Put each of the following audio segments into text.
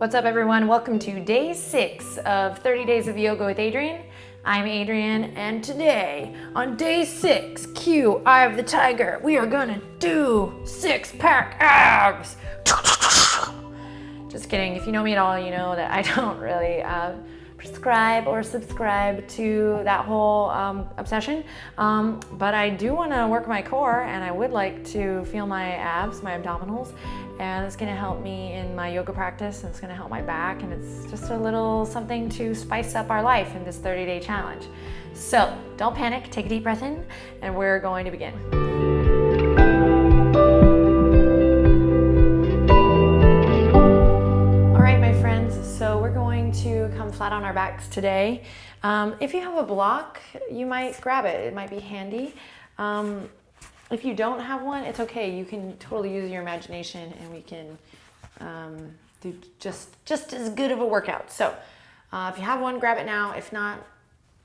What's up, everyone? Welcome to day 6 of 30 Days of Yoga with Adriene. I'm Adriene, and today on day 6, cue Eye of the Tiger, we are gonna do 6-pack abs. Just kidding. If you know me at all, you know that I don't really prescribe or subscribe to that whole obsession. But I do want to work my core, and I would like to feel my abs, my abdominals, and it's going to help me in my yoga practice, and it's going to help my back, and it's just a little something to spice up our life in this 30-day challenge. So don't panic, take a deep breath in, and we're going to begin. So we're going to come flat on our backs today. If you have a block, you might grab it. It might be handy. If you don't have one, it's okay. You can totally use your imagination, and we can do just as good of a workout. So if you have one, grab it now. If not,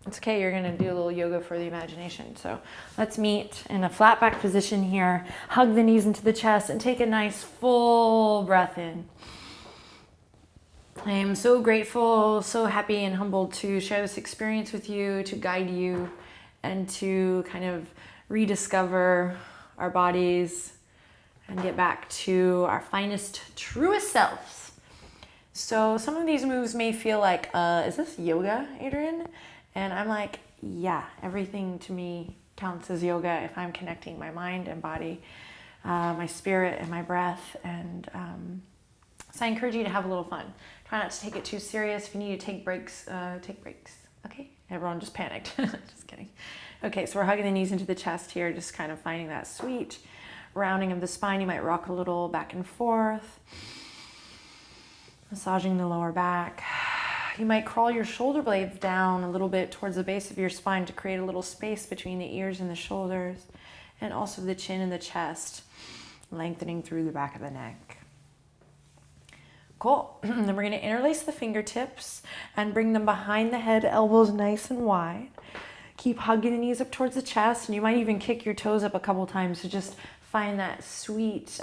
it's okay. You're going to do a little yoga for the imagination. So let's meet in a flat back position here. Hug the knees into the chest and take a nice full breath in. I am so grateful, so happy and humbled to share this experience with you, to guide you, and to kind of rediscover our bodies and get back to our finest, truest selves. So some of these moves may feel like, is this yoga, Adriene? And I'm like, yeah, everything to me counts as yoga if I'm connecting my mind and body, my spirit and my breath. And so I encourage you to have a little fun. Try not to take it too serious. If you need to take breaks, take breaks. Okay? Everyone just panicked. Just kidding. Okay, so we're hugging the knees into the chest here, just kind of finding that sweet rounding of the spine. You might rock a little back and forth, massaging the lower back. You might crawl your shoulder blades down a little bit towards the base of your spine to create a little space between the ears and the shoulders, and also the chin and the chest, lengthening through the back of the neck. Cool. Then we're going to interlace the fingertips and bring them behind the head, elbows nice and wide. Keep hugging the knees up towards the chest, and you might even kick your toes up a couple times to just find that sweet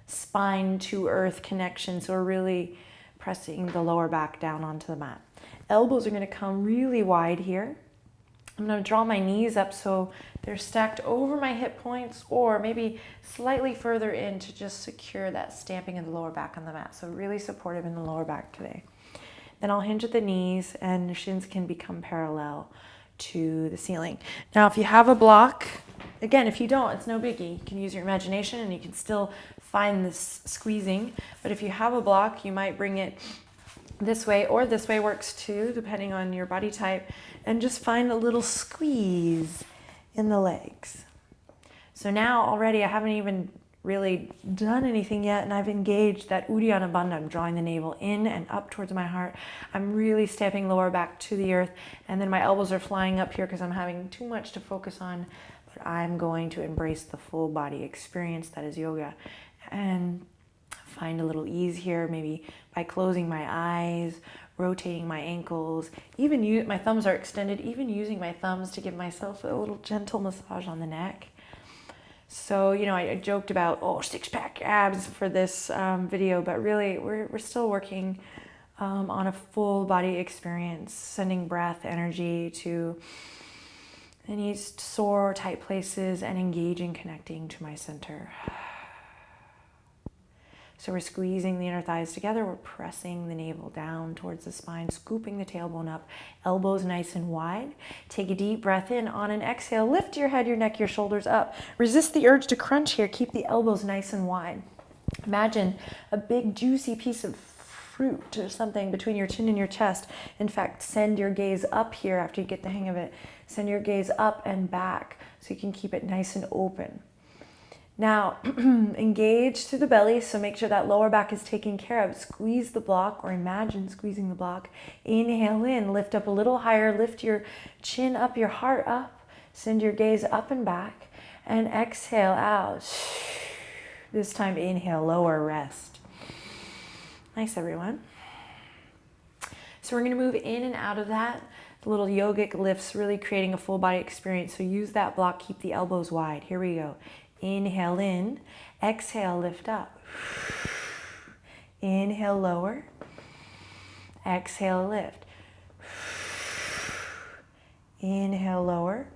spine to earth connection. So we're really pressing the lower back down onto the mat. Elbows are going to come really wide here. I'm going to draw my knees up so they're stacked over my hip points, or maybe slightly further in to just secure that stamping of the lower back on the mat. So really supportive in the lower back today. Then I'll hinge at the knees, and the shins can become parallel to the ceiling. Now, if you have a block, again, if you don't, it's no biggie. You can use your imagination, and you can still find this squeezing. But if you have a block, you might bring it this way, or this way works too, depending on your body type, and just find a little squeeze in the legs. So now already I haven't even really done anything yet, and I've engaged that Uddiyana Bandha. I'm drawing the navel in and up towards my heart. I'm really stepping lower back to the earth, and then my elbows are flying up here because I'm having too much to focus on, but I'm going to embrace the full body experience that is yoga, and find a little ease here, maybe by closing my eyes, rotating my ankles, even my thumbs are extended, even using my thumbs to give myself a little gentle massage on the neck. So, you know, I joked about, 6-pack abs for this video, but really we're still working on a full body experience, sending breath energy to any sore, tight places, and engaging, connecting to my center. So we're squeezing the inner thighs together. We're pressing the navel down towards the spine, scooping the tailbone up, elbows nice and wide. Take a deep breath in. On an exhale, lift your head, your neck, your shoulders up. Resist the urge to crunch here. Keep the elbows nice and wide. Imagine a big juicy piece of fruit or something between your chin and your chest. In fact, send your gaze up here after you get the hang of it. Send your gaze up and back so you can keep it nice and open. Now, engage through the belly, so make sure that lower back is taken care of. Squeeze the block, or imagine squeezing the block. Inhale in, lift up a little higher, lift your chin up, your heart up. Send your gaze up and back, and exhale out. This time, inhale, lower, rest. Nice, everyone. So we're going to move in and out of that. The little yogic lifts, really creating a full body experience. So use that block, keep the elbows wide. Here we go. Inhale in, exhale, lift up. Inhale, lower. Exhale, lift. Inhale, lower.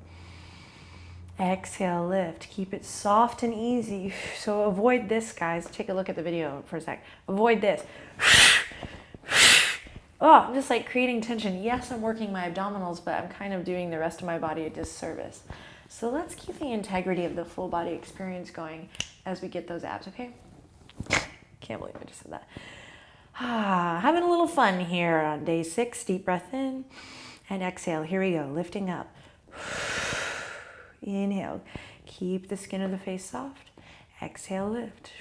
Exhale, lift. Keep it soft and easy. So avoid this, guys. Take a look at the video for a sec. Avoid this. Oh, I'm just like creating tension. Yes, I'm working my abdominals, but I'm kind of doing the rest of my body a disservice. So let's keep the integrity of the full body experience going as we get those abs, okay? Can't believe I just said that. Having a little fun here on day 6. Deep breath in and exhale. Here we go. Lifting up. Inhale. Keep the skin of the face soft. Exhale, lift.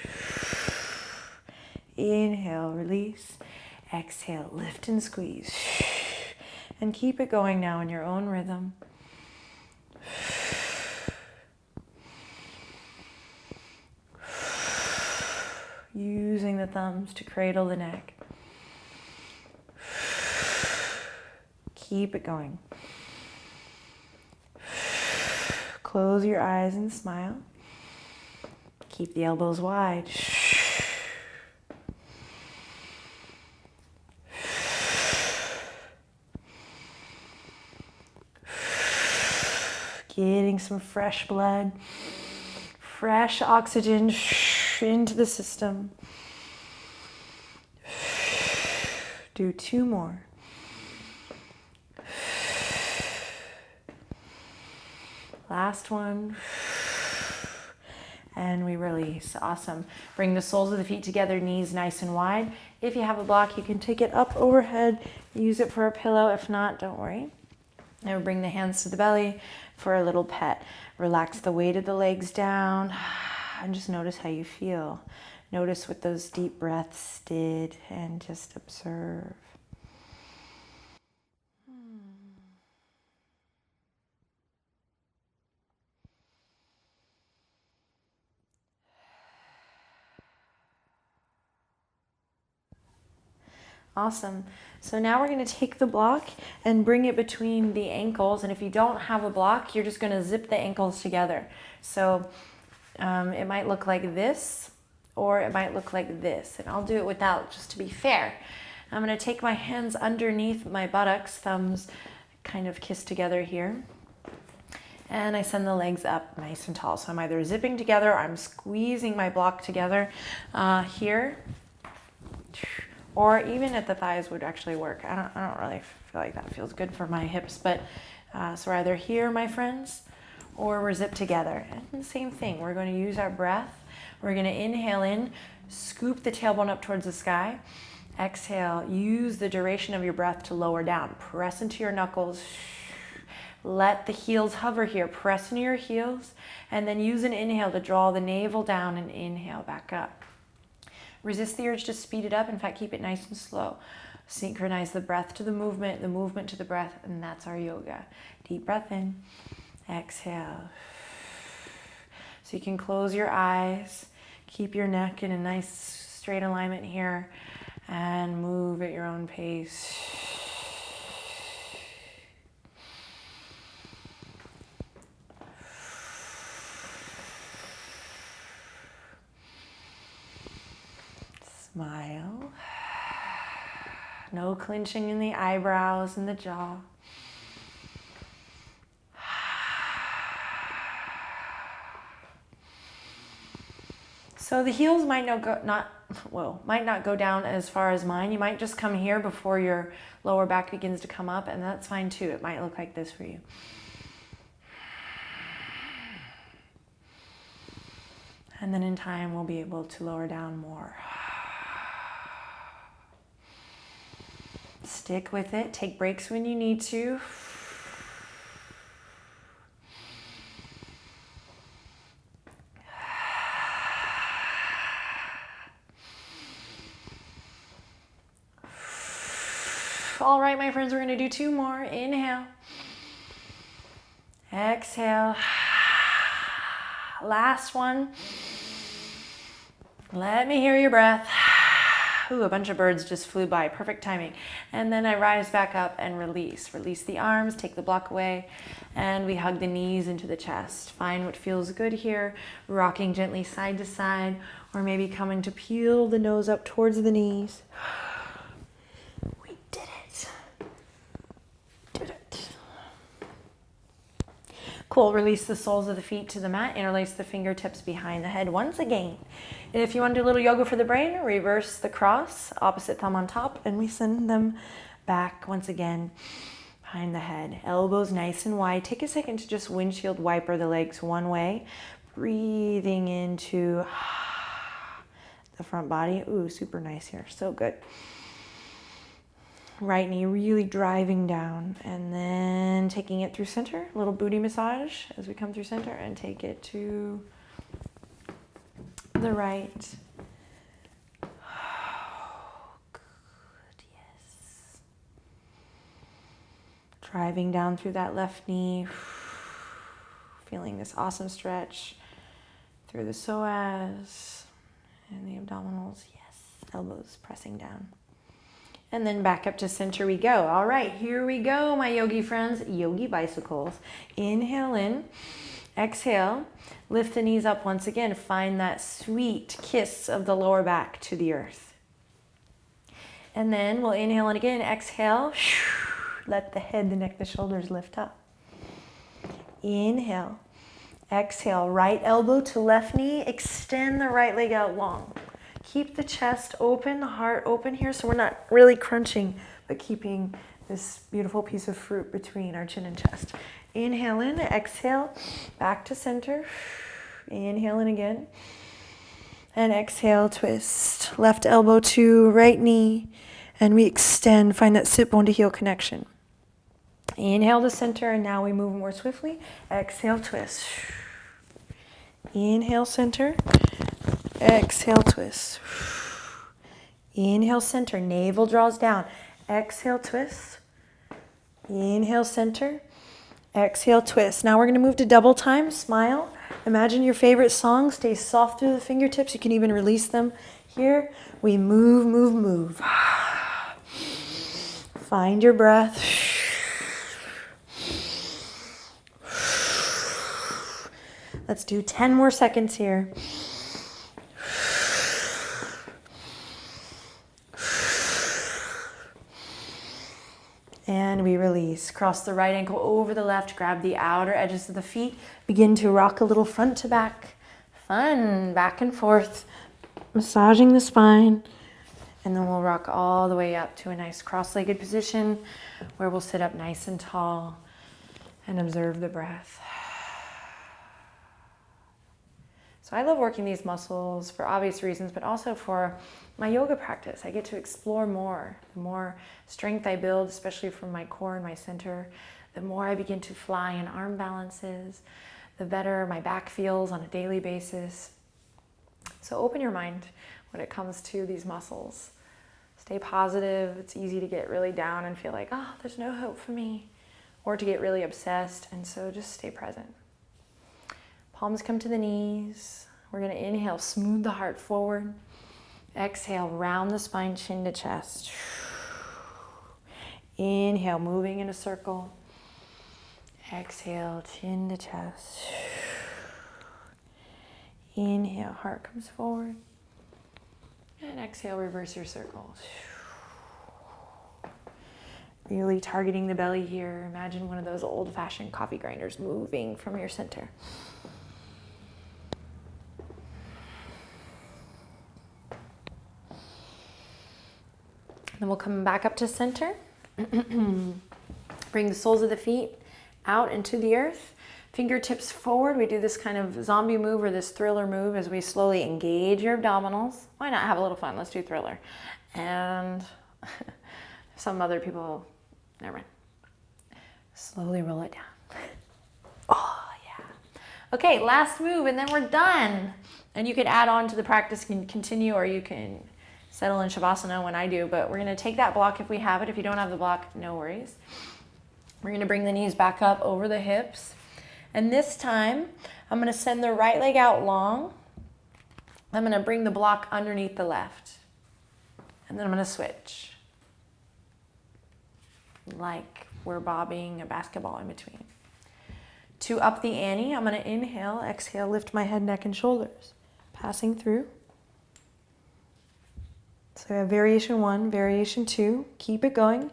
Inhale, release. Exhale, lift and squeeze. And keep it going now in your own rhythm. Using the thumbs to cradle the neck. Keep it going. Close your eyes and smile. Keep the elbows wide. Getting some fresh blood, fresh oxygen into the system. Do 2 more. Last one. And we release. Awesome. Bring the soles of the feet together, knees nice and wide. If you have a block, you can take it up overhead, use it for a pillow. If not, don't worry. Now bring the hands to the belly for a little pet. Relax the weight of the legs down and just notice how you feel. Notice what those deep breaths did and just observe. Awesome. So now we're going to take the block and bring it between the ankles. And if you don't have a block, you're just going to zip the ankles together. So it might look like this, or it might look like this. And I'll do it without, just to be fair. I'm going to take my hands underneath my buttocks, thumbs kind of kissed together here. And I send the legs up nice and tall. So I'm either zipping together or I'm squeezing my block together here. Or even at the thighs would actually work. I don't really feel like that feels good for my hips, but so we're either here, my friends, or we're zipped together. And the same thing, we're going to use our breath. We're going to inhale in, scoop the tailbone up towards the sky. Exhale, use the duration of your breath to lower down. Press into your knuckles. Let the heels hover here. Press into your heels, and then use an inhale to draw the navel down and inhale back up. Resist the urge to speed it up. In fact, keep it nice and slow. Synchronize the breath to the movement to the breath, and that's our yoga. Deep breath in, exhale. So you can close your eyes, keep your neck in a nice straight alignment here, and move at your own pace. Smile. No clenching in the eyebrows and the jaw. So the heels might not go down as far as mine. You might just come here before your lower back begins to come up, and that's fine too. It might look like this for you. And then in time, we'll be able to lower down more. Stick with it. Take breaks when you need to. All right, my friends, we're going to do 2 more. Inhale. Exhale. Last one. Let me hear your breath. Ooh, a bunch of birds just flew by. Perfect timing. And then I rise back up and release. Release the arms, take the block away, and we hug the knees into the chest. Find what feels good here, rocking gently side to side, Or maybe coming to peel the nose up towards the knees. We did it. Did it. Cool, release the soles of the feet to the mat, interlace the fingertips behind the head once again. And if you want to do a little yoga for the brain, reverse the cross, opposite thumb on top, and we send them back once again behind the head. Elbows nice and wide. Take a second to just windshield wiper the legs one way. Breathing into the front body. Ooh, super nice here. So good. Right knee really driving down, and then taking it through center. A little booty massage as we come through center, and take it to the right. Oh, good, yes. Driving down through that left knee. Feeling this awesome stretch through the psoas and the abdominals. Yes, elbows pressing down. And then back up to center we go. All right, here we go, my yogi friends. Yogi bicycles. Inhale in, exhale. Lift the knees up once again. Find that sweet kiss of the lower back to the earth. And then we'll inhale in again, exhale. Let the head, the neck, the shoulders lift up. Inhale, exhale. Right elbow to left knee. Extend the right leg out long. Keep the chest open, the heart open here, so we're not really crunching, but keeping this beautiful piece of fruit between our chin and chest. Inhale in, exhale, back to center. Inhale in again. And exhale, twist. Left elbow to right knee, and we extend, find that sit bone to heel connection. Inhale to center, and now we move more swiftly. Exhale, twist. Inhale, center. Exhale, twist. Inhale, center. Navel draws down. Exhale, twist. Inhale, center. Exhale, twist. Now we're going to move to double time. Smile. Imagine your favorite song. Stay soft through the fingertips. You can even release them. Here, we move, move, move. Find your breath. Let's do 10 more seconds here. And we release. Cross the right ankle over the left. Grab the outer edges of the feet. Begin to rock a little front to back. Fun. Back and forth. Massaging the spine. And then we'll rock all the way up to a nice cross-legged position where we'll sit up nice and tall and observe the breath. So I love working these muscles for obvious reasons, but also for my yoga practice. I get to explore more. The more strength I build, especially from my core and my center, the more I begin to fly in arm balances, the better my back feels on a daily basis. So open your mind when it comes to these muscles. Stay positive. It's easy to get really down and feel like, oh, there's no hope for me, or to get really obsessed. And so just stay present. Palms come to the knees. We're going to inhale, smooth the heart forward. Exhale, round the spine, chin to chest. Inhale, moving in a circle. Exhale, chin to chest. Inhale, heart comes forward. And exhale, reverse your circles. Really targeting the belly here. Imagine one of those old-fashioned coffee grinders moving from your center. Then we'll come back up to center. Bring the soles of the feet out into the earth. Fingertips forward. We do this kind of zombie move or this thriller move as we slowly engage your abdominals. Why not have a little fun? Let's do thriller. And some other people, never mind. Slowly roll it down. Oh, yeah. Okay, last move, and then we're done. And you can add on to the practice and continue, or you can settle in Shavasana when I do, but we're going to take that block if we have it. If you don't have the block, no worries. We're going to bring the knees back up over the hips. And this time, I'm going to send the right leg out long. I'm going to bring the block underneath the left. And then I'm going to switch. Like we're bobbing a basketball in between. To up the ante, I'm going to inhale, exhale, lift my head, neck, and shoulders. Passing through. So we have variation 1, variation 2, keep it going.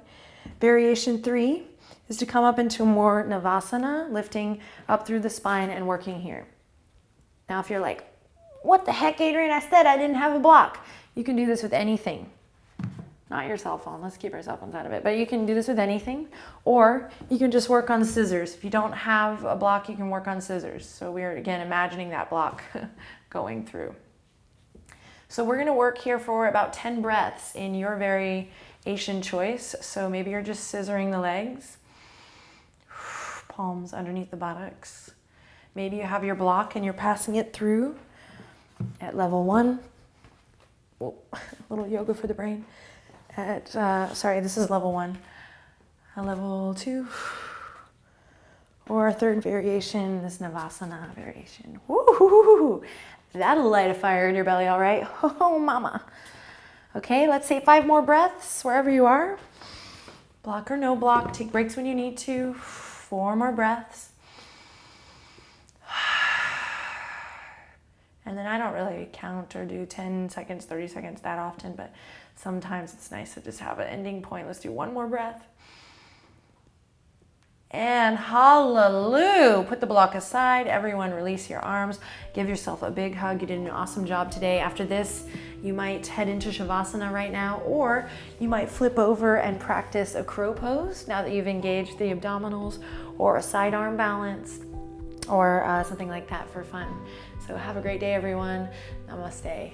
Variation 3 is to come up into more Navasana, lifting up through the spine and working here. Now if you're like, what the heck, Adriene, I said I didn't have a block. You can do this with anything. Not your cell phone, let's keep our cell phones out of it. But you can do this with anything, or you can just work on scissors. If you don't have a block, you can work on scissors. So we're, again, imagining that block going through. So we're gonna work here for about 10 breaths in your variation choice. So maybe you're just scissoring the legs, palms underneath the buttocks. Maybe you have your block and you're passing it through at level 1. Whoa, a little yoga for the brain. Sorry, this is level 1. Level 2, or a third variation, this Navasana variation. Woo-hoo-hoo-hoo. That'll light a fire in your belly, all right? Oh, mama. Okay, let's say 5 more breaths wherever you are. Block or no block, take breaks when you need to. 4 more breaths. And then I don't really count or do 10 seconds, 30 seconds that often, but sometimes it's nice to just have an ending point. Let's do 1 more breath. And hallelujah. Put the block aside. Everyone release your arms. Give yourself a big hug. You did an awesome job today. After this, you might head into Shavasana right now, or you might flip over and practice a crow pose now that you've engaged the abdominals, or a side arm balance, or something like that for fun. So have a great day, everyone. Namaste.